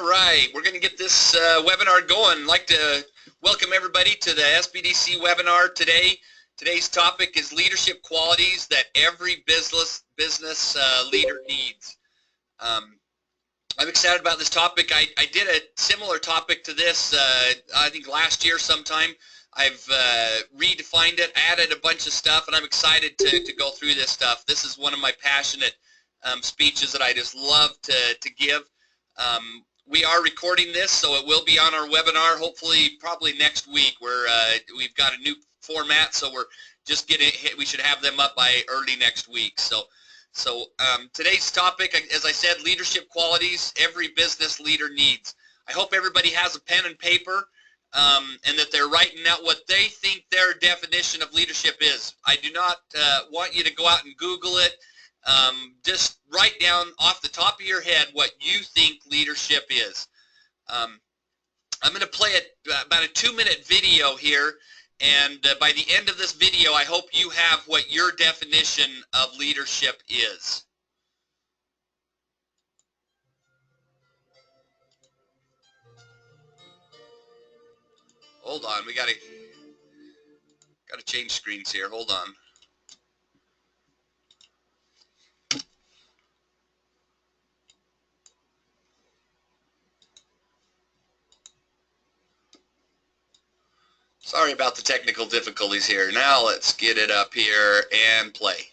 All right, we're going to get this webinar going. I'd like to welcome everybody to the SBDC webinar today. Today's topic is leadership qualities that every business leader needs. I'm excited about this topic. I did a similar topic to this, I think last year sometime. I've redefined it, added a bunch of stuff, and I'm excited to go through this stuff. This is one of my passionate speeches that I just love to give. We are recording this, so it will be on our webinar, hopefully probably next week. We've got a new format, so we're just we should have them up by early next week. So today's topic, as I said, leadership qualities every business leader needs. I hope everybody has a pen and paper and that they're writing out what they think their definition of leadership is. I do not want you to go out and Google it. Just write down off the top of your head what you think leadership is. I'm going to play about a 2-minute video here, and by the end of this video I hope you have what your definition of leadership is. Hold on, we gotta change screens here. Hold on. Sorry about the technical difficulties here. Now let's get it up here and play.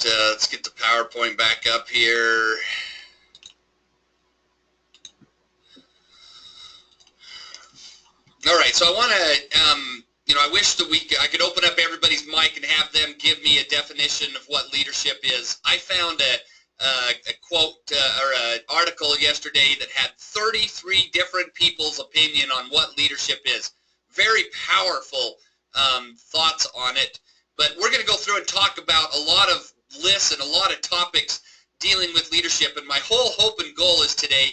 Let's get the PowerPoint back up here. All right, so I want to, I wish that I could open up everybody's mic and have them give me a definition of what leadership is. I found a quote or an article yesterday that had 33 different people's opinion on what leadership is. Very powerful thoughts on it. But we're going to go through and talk about a lot of lists and a lot of topics dealing with leadership. And my whole hope and goal is today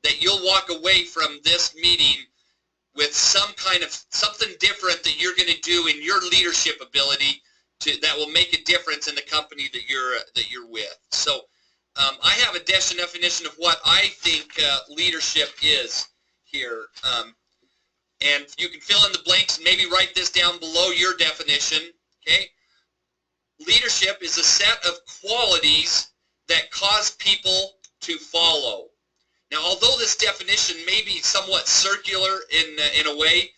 that you'll walk away from this meeting with something different that you're going to do in your leadership ability that will make a difference in the company that you're with. So I have a definition of what I think leadership is here. And you can fill in the blanks and maybe write this down below your definition. Okay? Leadership is a set of qualities that cause people to follow. Now, although this definition may be somewhat circular in a way,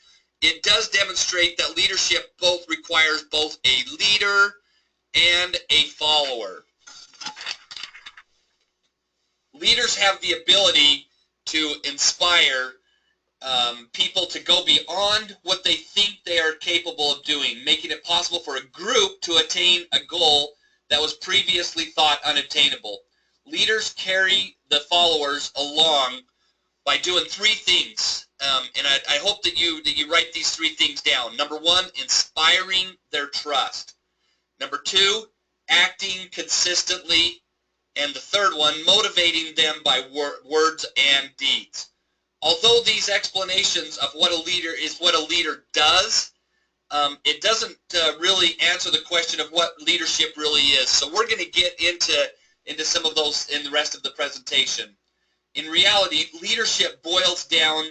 it does demonstrate that leadership requires both a leader and a follower. Leaders have the ability to inspire people to go beyond what they think they are capable of doing, making it possible for a group to attain a goal that was previously thought unattainable. Leaders carry the followers along by doing three things, and I hope that you write these three things down. Number one, inspiring their trust. Number two, acting consistently. And the third one, motivating them by words and deeds. Although these explanations of what a leader is, what a leader does, it doesn't really answer the question of what leadership really is. So we're going to get into some of those in the rest of the presentation. In reality, leadership boils down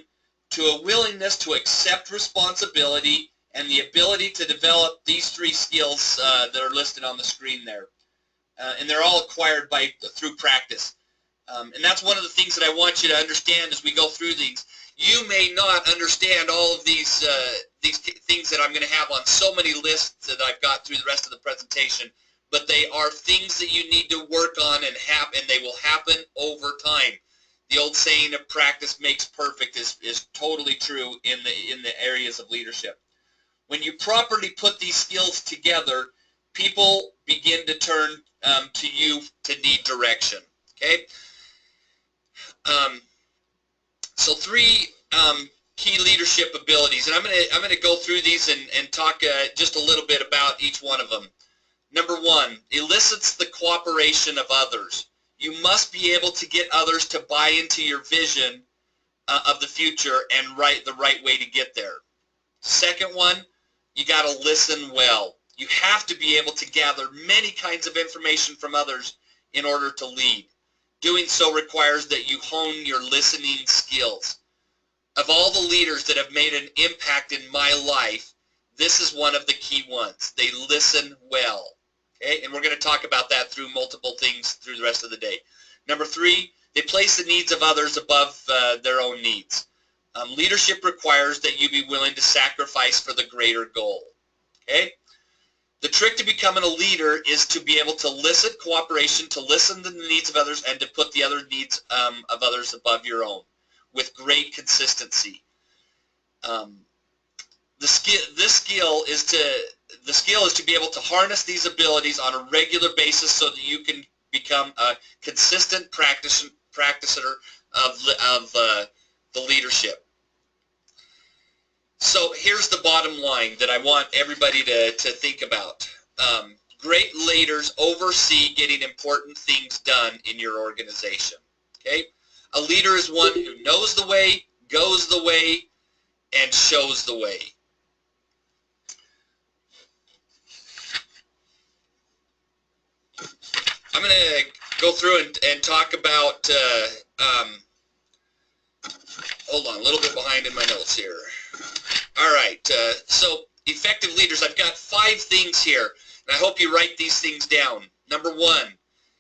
to a willingness to accept responsibility and the ability to develop these three skills that are listed on the screen there. And they're all acquired through practice. And that's one of the things that I want you to understand as we go through these. You may not understand all of these things that I'm going to have on so many lists that I've got through the rest of the presentation, but they are things that you need to work on and they will happen over time. The old saying of practice makes perfect is totally true in the areas of leadership. When you properly put these skills together, people begin to turn to you to need direction. Okay. So three key leadership abilities, and I'm going to go through these and talk just a little bit about each one of them. Number one, elicits the cooperation of others. You must be able to get others to buy into your vision of the future and the right way to get there. Second one, you got to listen well. You have to be able to gather many kinds of information from others in order to lead. Doing so requires that you hone your listening skills. Of all the leaders that have made an impact in my life, this is one of the key ones. They listen well. Okay? And we're going to talk about that through multiple things through the rest of the day. Number three, they place the needs of others above their own needs. Leadership requires that you be willing to sacrifice for the greater goal. Okay? The trick to becoming a leader is to be able to elicit cooperation, to listen to the needs of others, and to put the other needs of others above your own with great consistency. The skill is to be able to harness these abilities on a regular basis so that you can become a consistent practitioner of the leadership. So here's the bottom line that I want everybody to think about. Great leaders oversee getting important things done in your organization. Okay? A leader is one who knows the way, goes the way, and shows the way. I'm going to go through and talk about, hold on, a little bit behind in my notes here. All right, so effective leaders, I've got 5 things here, and I hope you write these things down. Number 1,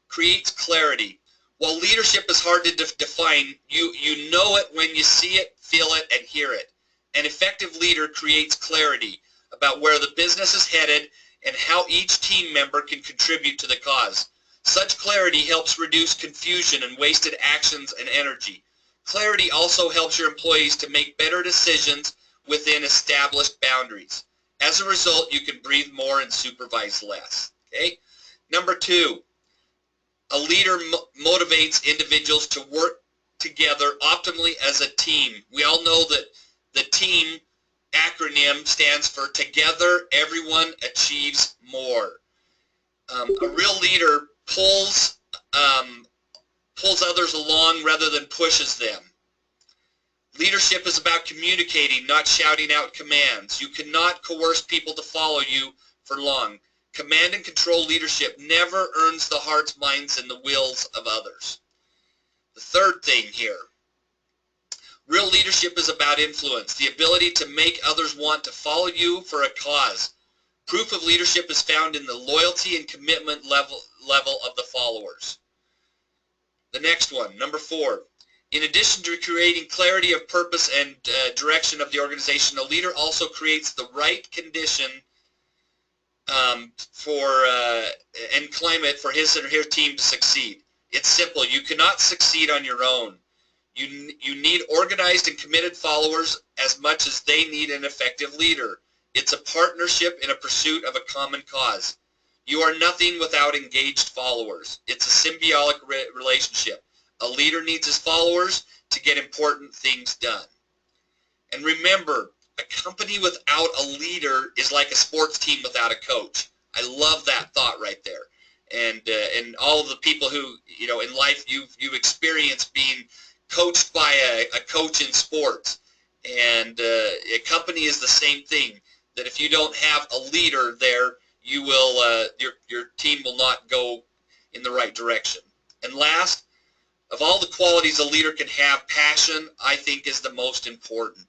creates clarity. While leadership is hard to define, you know it when you see it, feel it, and hear it. An effective leader creates clarity about where the business is headed and how each team member can contribute to the cause. Such clarity helps reduce confusion and wasted actions and energy. Clarity also helps your employees to make better decisions within established boundaries. As a result, you can breathe more and supervise less. Okay? Number 2, a leader motivates individuals to work together optimally as a team. We all know that the team acronym stands for Together Everyone Achieves More. A real leader pulls others along rather than pushes them. Leadership is about communicating, not shouting out commands. You cannot coerce people to follow you for long. Command and control leadership never earns the hearts, minds, and the wills of others. The third thing here, real leadership is about influence, the ability to make others want to follow you for a cause. Proof of leadership is found in the loyalty and commitment level of the followers. The next one, number 4. In addition to creating clarity of purpose and direction of the organization, a leader also creates the right condition and climate for his or her team to succeed. It's simple. You cannot succeed on your own. You need organized and committed followers as much as they need an effective leader. It's a partnership in a pursuit of a common cause. You are nothing without engaged followers. It's a symbiotic relationship. A leader needs his followers to get important things done. And remember, a company without a leader is like a sports team without a coach. I love that thought right there. And all of the people who, in life you've experienced being coached by a coach in sports. And a company is the same thing, that if you don't have a leader there, you will your team will not go in the right direction. And last, of all the qualities a leader can have, passion, I think, is the most important.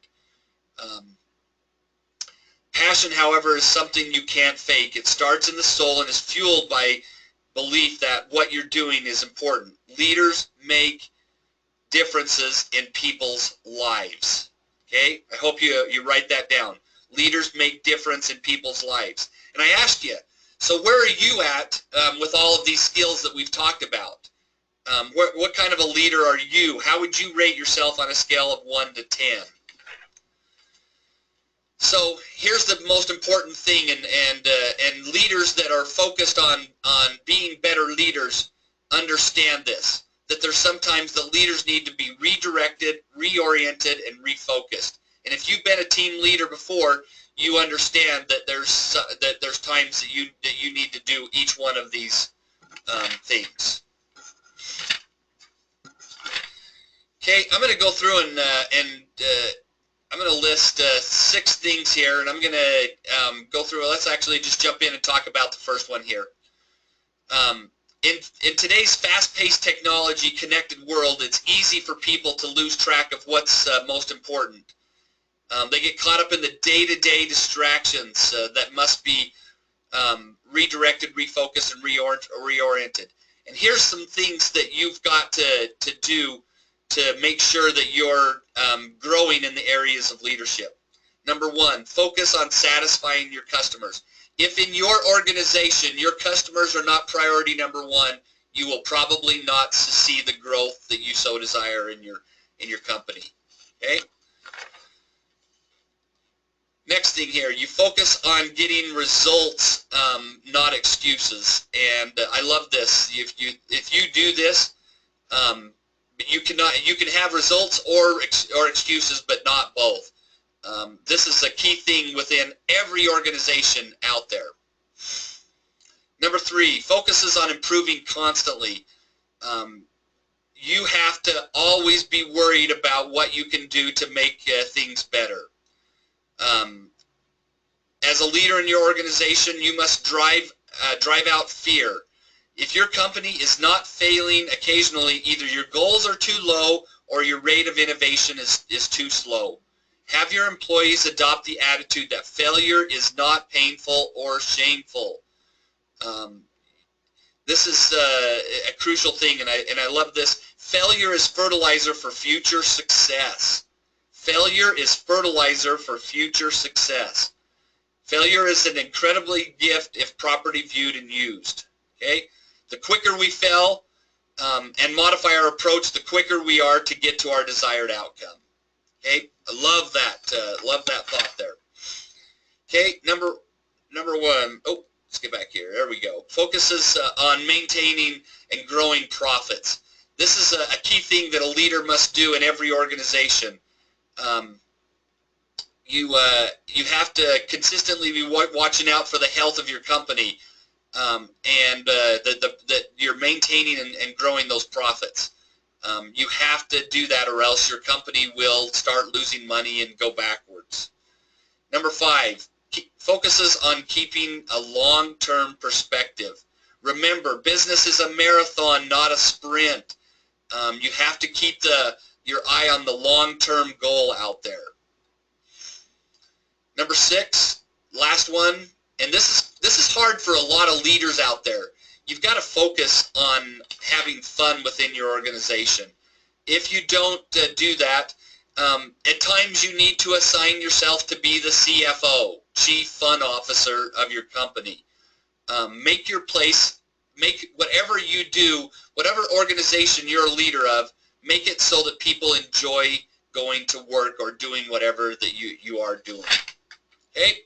Passion, however, is something you can't fake. It starts in the soul and is fueled by belief that what you're doing is important. Leaders make differences in people's lives. Okay? I hope you write that down. Leaders make difference in people's lives. And I ask you, so where are you at with all of these skills that we've talked about? What kind of a leader are you? How would you rate yourself on a scale of 1 to 10? So here's the most important thing, and leaders that are focused on being better leaders understand this, that there's sometimes the leaders need to be redirected, reoriented, and refocused. And if you've been a team leader before, you understand that there's times that you need to do each one of these things. Okay, I'm going to go through and I'm going to list 6 things here, and I'm going to go through. Let's actually just jump in and talk about the first one here. In today's fast-paced technology-connected world, it's easy for people to lose track of what's most important. They get caught up in the day-to-day distractions that must be redirected, refocused, and reoriented. And here's some things that you've got to do to make sure that you're growing in the areas of leadership. Number 1, focus on satisfying your customers. If in your organization your customers are not priority number 1, you will probably not see the growth that you so desire in your company. Okay? Next thing here, you focus on getting results, not excuses. And I love this. If you do this, you can have results or excuses, but not both. This is a key thing within every organization out there. Number 3, focuses on improving constantly. You have to always be worried about what you can do to make things better. As a leader in your organization, you must drive out fear. If your company is not failing occasionally, either your goals are too low or your rate of innovation is too slow. Have your employees adopt the attitude that failure is not painful or shameful. This is a crucial thing, and I love this. Failure is fertilizer for future success. Failure is fertilizer for future success. Failure is an incredibly gift if properly viewed and used. Okay? The quicker we fail and modify our approach, the quicker we are to get to our desired outcome. Okay? I love that thought there. Okay, number 1. Oh, let's get back here. There we go. Focuses on maintaining and growing profits. This is a key thing that a leader must do in every organization. You have to consistently be watching out for the health of your company, and that you're maintaining and growing those profits. You have to do that, or else your company will start losing money and go backwards. Number 5, focuses on keeping a long-term perspective. Remember, business is a marathon, not a sprint. You have to keep your eye on the long-term goal out there. Number 6, last one, and this is hard for a lot of leaders out there. You've got to focus on having fun within your organization. If you don't do that, at times you need to assign yourself to be the CFO, Chief Fun Officer of your company. Make whatever you do, whatever organization you're a leader of, make it so that people enjoy going to work or doing whatever that you are doing. Okay?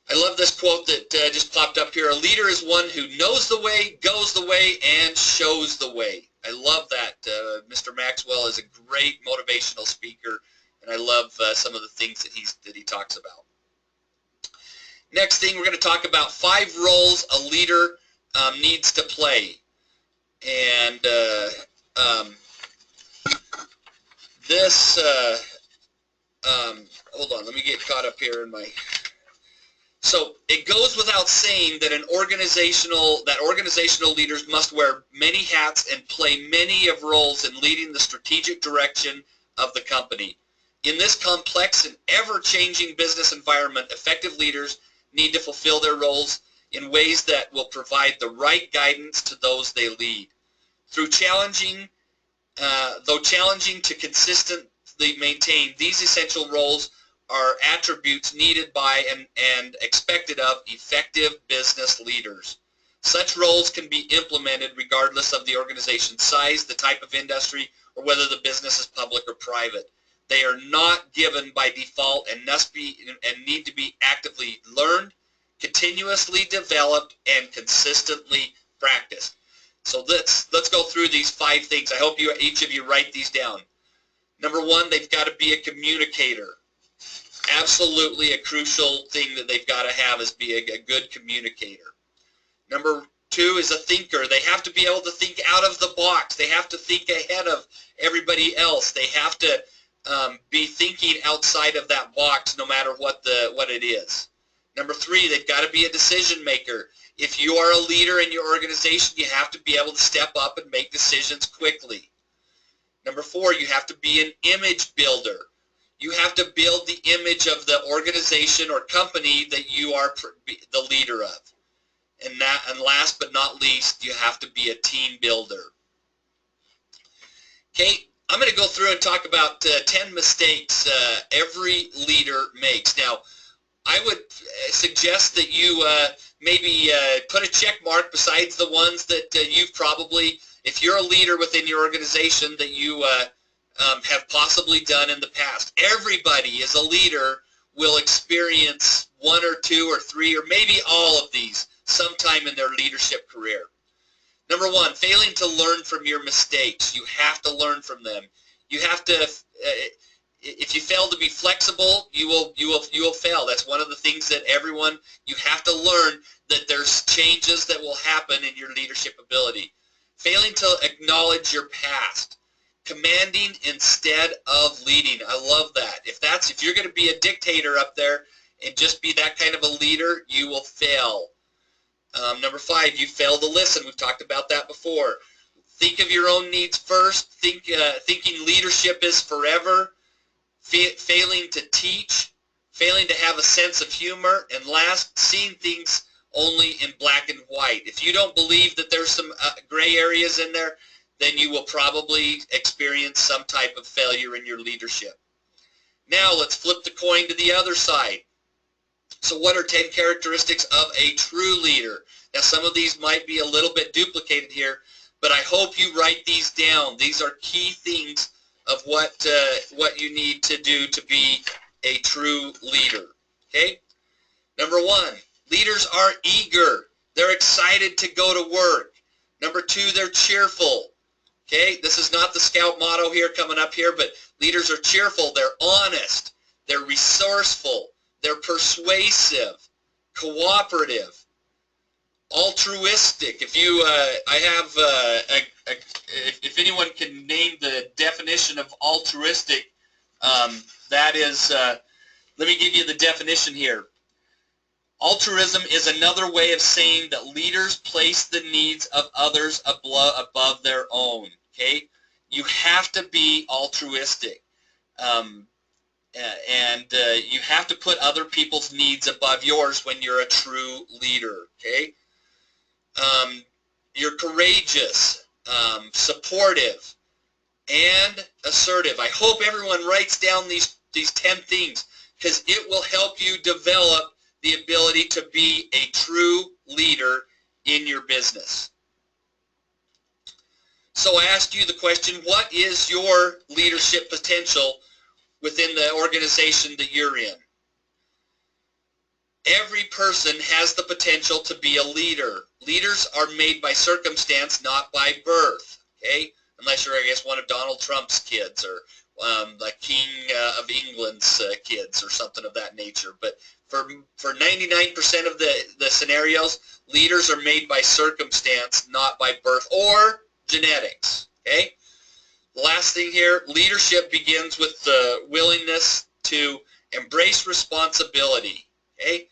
I love this quote that just popped up here. A leader is one who knows the way, goes the way, and shows the way. I love that. Mr. Maxwell is a great motivational speaker, and I love some of the things that he talks about. Next thing, we're going to talk about 5 roles a leader needs to play. And hold on, let me get caught up here in my... So it goes without saying that organizational leaders must wear many hats and play many of roles in leading the strategic direction of the company. In this complex and ever-changing business environment, effective leaders need to fulfill their roles in ways that will provide the right guidance to those they lead. Though challenging to consistently maintain, these essential roles are attributes needed by and expected of effective business leaders. Such roles can be implemented regardless of the organization's size, the type of industry, or whether the business is public or private. They are not given by default and need to be actively learned, continuously developed, and consistently practiced. So let's go through these 5 things. I hope each of you write these down. Number 1, they've got to be a communicator. Absolutely a crucial thing that they've got to have is be a good communicator. Number 2 is a thinker. They have to be able to think out of the box. They have to think ahead of everybody else. They have to be thinking outside of that box no matter what it is. Number 3, they've got to be a decision maker. If you are a leader in your organization, you have to be able to step up and make decisions quickly. Number 4, you have to be an image builder. You have to build the image of the organization or company that you are the leader of. And last but not least, you have to be a team builder. Okay, I'm going to go through and talk about 10 mistakes every leader makes. Now, I would suggest that you maybe put a check mark besides the ones that you've probably, if you're a leader within your organization, that you have possibly done in the past. Everybody as a leader will experience 1 or 2 or 3 or maybe all of these sometime in their leadership career. Number 1, failing to learn from your mistakes. You have to learn from them. You have to, if you fail to be flexible, you will fail. That's one of the things that you have to learn, that there's changes that will happen in your leadership ability. Failing to acknowledge your past. Commanding instead of leading. I love that. If you're going to be a dictator up there and just be that kind of a leader, you will fail. Number 5, you fail to listen. We've talked about that before. Think of your own needs first. Thinking leadership is forever. Failing to teach. Failing to have a sense of humor. And last, seeing things only in black and white. If you don't believe that there's some gray areas in there, then you will probably experience some type of failure in your leadership. Now let's flip the coin to the other side. So what are 10 characteristics of a true leader? Now some of these might be a little bit duplicated here, but I hope you write these down. These are key things of what you need to do to be a true leader. Okay? Number 1, leaders are eager. They're excited to go to work. Number 2, they're cheerful. Okay, this is not the Scout motto here coming up here, but leaders are cheerful, they're honest, they're resourceful, they're persuasive, cooperative, altruistic. If if anyone can name the definition of altruistic, that is, let me give you the definition here. Altruism is another way of saying that leaders place the needs of others above their own. Okay, you have to be altruistic, um, and you have to put other people's needs above yours when you're a true leader. Okay, you're courageous, supportive, and assertive. I hope everyone writes down these 10 things, because it will help you develop the ability to be a true leader in your business. So I asked you the question, what is your leadership potential within the organization that you're in? Every person has the potential to be a leader. Leaders are made by circumstance, not by birth. Okay? Unless you're, I guess, one of Donald Trump's kids, or the King of England's kids, or something of that nature. But for 99% of the scenarios, leaders are made by circumstance, not by birth or genetics. Okay? The last thing here, leadership begins with the willingness to embrace responsibility. Okay?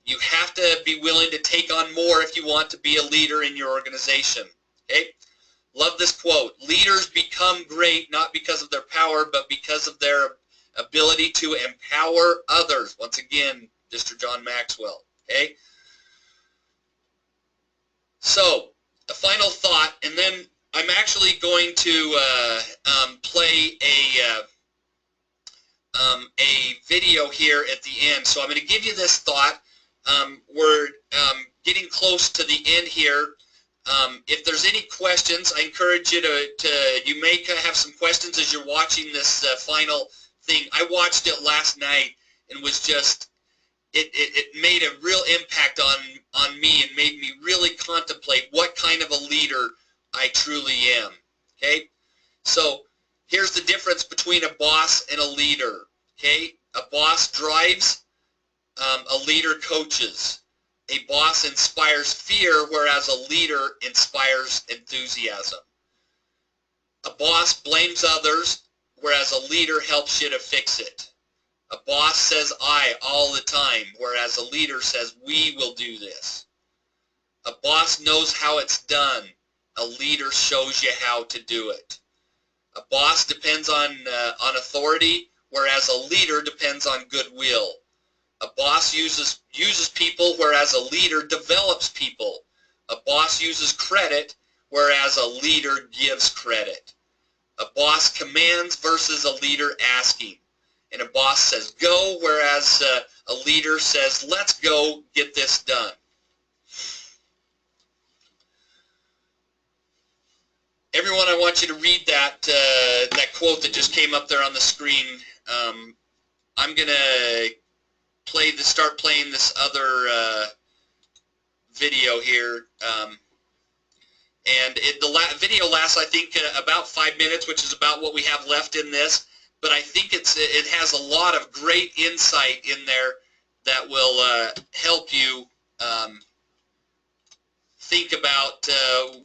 You have to be willing to take on more if you want to be a leader in your organization. Okay? Love this quote. Leaders become great not because of their power, but because of their ability to empower others. Once again, Mr. John Maxwell. Okay? So, a final thought, and then I'm actually going to play a video here at the end. So I'm going to give you this thought. We're getting close to the end here. If there's any questions, I encourage you you may have some questions as you're watching this final thing. I watched it last night and was just, it made a real impact on me and made me really contemplate what kind of a leader I truly am. Okay? So here's the difference between a boss and a leader. Okay? A boss drives, a leader coaches. A boss inspires fear, whereas a leader inspires enthusiasm. A boss blames others, whereas a leader helps you to fix it. A boss says I all the time, whereas a leader says we will do this. A boss knows how it's done. A leader shows you how to do it. A boss depends on authority, whereas a leader depends on goodwill. A boss uses people, whereas a leader develops people. A boss uses credit, whereas a leader gives credit. A boss commands versus a leader asking. And a boss says go, whereas a leader says let's go get this done. Everyone, I want you to read that quote that just came up there on the screen. I'm going to start playing this other video here. And the video lasts, I think, about 5 minutes, which is about what we have left in this. But I think it has a lot of great insight in there that will help you think about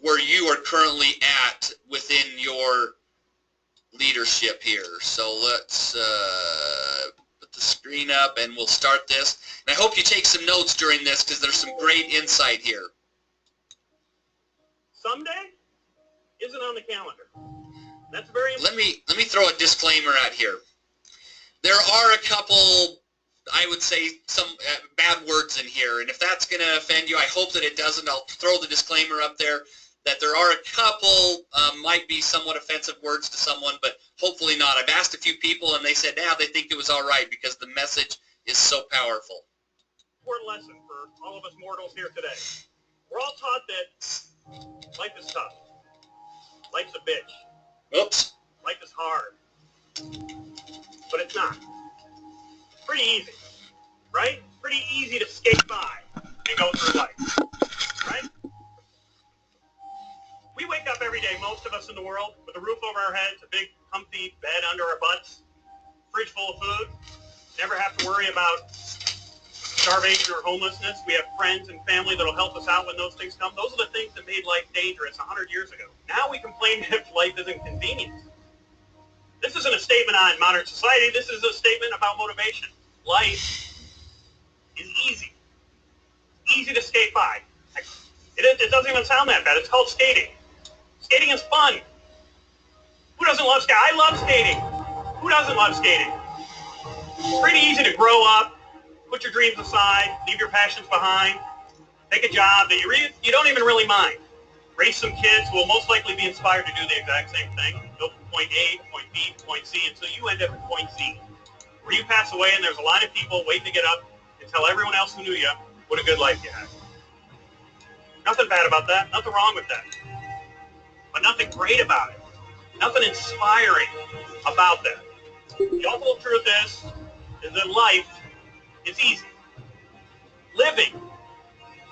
where you are currently at within your leadership here. So let's put the screen up and we'll start this. And I hope you take some notes during this, because there's some great insight here. Someday isn't on the calendar. That's very important. Let me throw a disclaimer out here. There are a couple, I would say, some bad words in here, and if that's going to offend you, I hope that it doesn't. I'll throw the disclaimer up there that there are a couple might be somewhat offensive words to someone, but hopefully not. I've asked a few people, and they said, they think it was all right because the message is so powerful. Important lesson for all of us mortals here today. We're all taught that life is tough. Life's a bitch. Oops. Life is hard. But it's not. It's pretty easy, right? Pretty easy to skate by and go through life, right? We wake up every day, most of us in the world, with a roof over our heads, a big comfy bed under our butts, fridge full of food, never have to worry about starvation or homelessness. We have friends and family that'll help us out when those things come. Those are the things that made life dangerous 100 years ago. Now we complain if life isn't convenient. This isn't a statement on modern society. This is a statement about motivation. Life is easy. Easy to skate by. It doesn't even sound that bad. It's called skating. Skating is fun. Who doesn't love skating? I love skating. Who doesn't love skating? It's pretty easy to grow up, put your dreams aside, leave your passions behind, take a job that you don't even really mind. Raise some kids who will most likely be inspired to do the exact same thing. Go from point A to point B to point C until you end up at point Z, where you pass away and there's a line of people waiting to get up and tell everyone else who knew you what a good life you had. Nothing bad about that. Nothing wrong with that. But nothing great about it. Nothing inspiring about that. The ultimate truth is that life is easy. Living,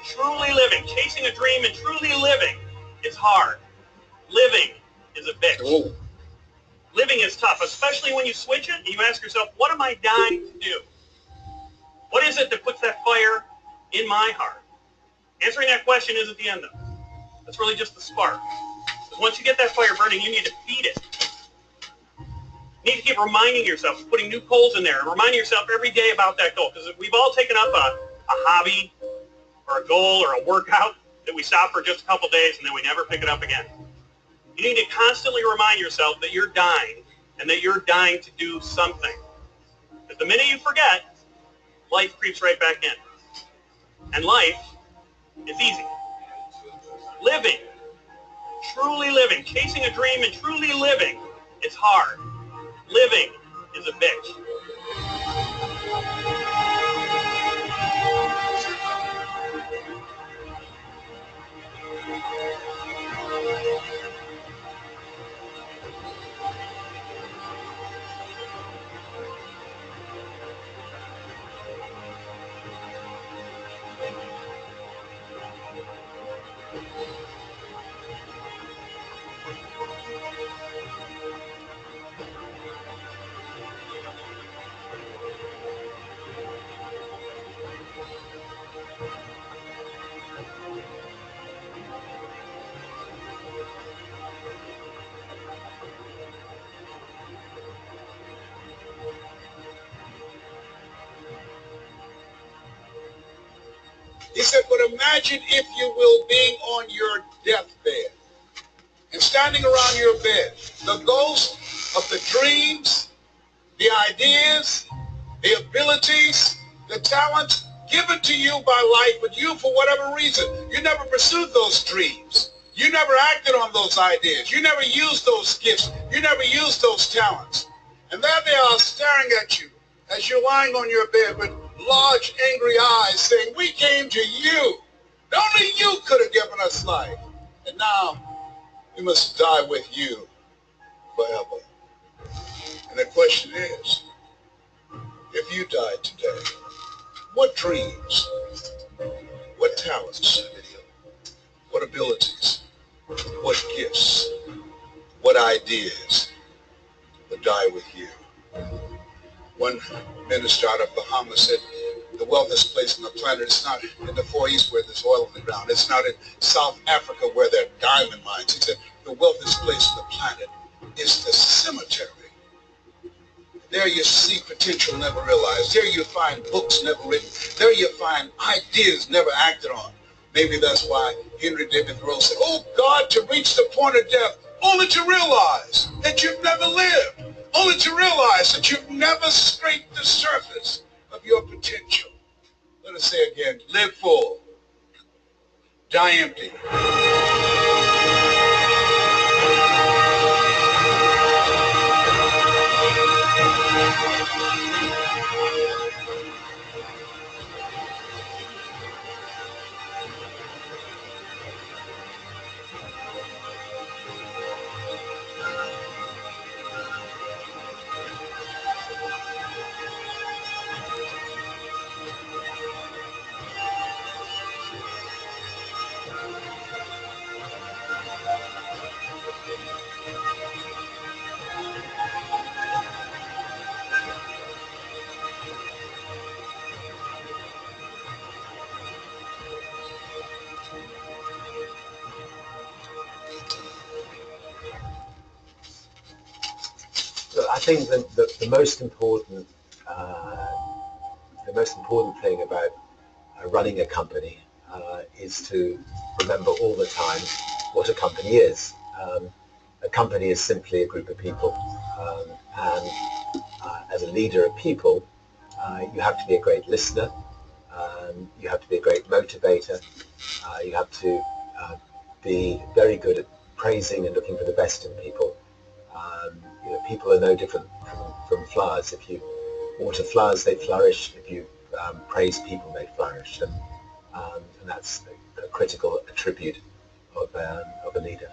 truly living, chasing a dream and truly living is hard. Living is a bitch. Oh. Living is tough, especially when you switch it and you ask yourself, what am I dying to do? What is it that puts that fire in my heart? Answering that question isn't the end of it. That's really just the spark. Because once you get that fire burning, you need to feed it. You need to keep reminding yourself, putting new coals in there, and reminding yourself every day about that goal. Because we've all taken up a hobby or a goal or a workout that we stop for just a couple days and then we never pick it up again. You need to constantly remind yourself that you're dying and that you're dying to do something. Because the minute you forget, life creeps right back in. And life is easy. Living, truly living, chasing a dream and truly living is hard. Living is a bitch. He said, but imagine, if you will, being on your deathbed and standing around your bed, the ghost of the dreams, the ideas, the abilities, the talents given to you by life, but you, for whatever reason, you never pursued those dreams. You never acted on those ideas. You never used those gifts. You never used those talents. And there they are staring at you as you're lying on your bed with large, angry eyes saying, we came to you. Only you could have given us life. And now we must die with you forever. And the question is, if you died today, what dreams, what talents, what abilities, what gifts, what ideas would die with you? One minister out of Bahamas said, the wealthiest place on the planet is not in the Far East where there's oil in the ground. It's not in South Africa where there are diamond mines. He said, the wealthiest place on the planet is the cemetery. There you see potential never realized. There you find books never written. There you find ideas never acted on. Maybe that's why Henry David Thoreau said, oh God, to reach the point of death, only to realize that you've never lived. Only to realize that you've never scraped the surface of your potential. Let us say again, live full, die empty. Look, I think that the most important the most important thing about running a company is to remember all the time what a company is. A company is simply a group of people, and as a leader of people, you have to be a great listener, you have to be a great motivator, you have to be very good at praising and looking for the best in people. People are no different from flowers. If you water flowers, they flourish. If you praise people, they flourish, and that's a critical attribute of a leader.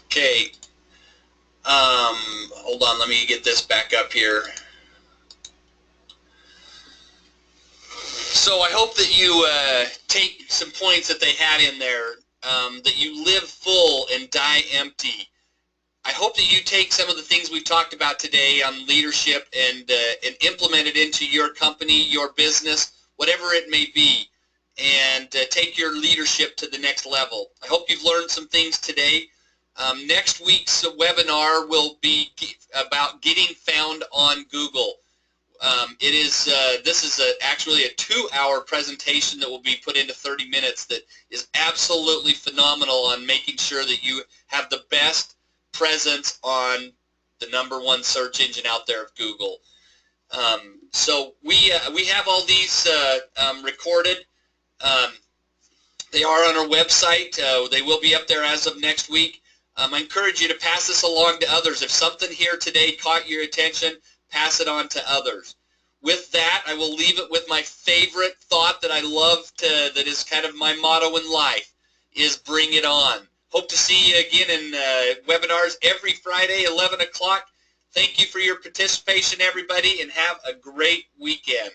Okay. Hold on, let me get this back up here. So I hope that you take some points that they had in there, that you live full and die empty. I hope that you take some of the things we've talked about today on leadership and implement it into your company, your business, whatever it may be, and take your leadership to the next level. I hope you've learned some things today. Next week's webinar will be about getting found on Google. This is actually a 2-hour presentation that will be put into 30 minutes that is absolutely phenomenal on making sure that you have the best presence on the #1 search engine out there of Google. So we have all these recorded. They are on our website. They will be up there as of next week. I encourage you to pass this along to others. If something here today caught your attention, pass it on to others. With that, I will leave it with my favorite thought that I love that is kind of my motto in life, is bring it on. Hope to see you again in webinars every Friday, 11 o'clock. Thank you for your participation, everybody, and have a great weekend.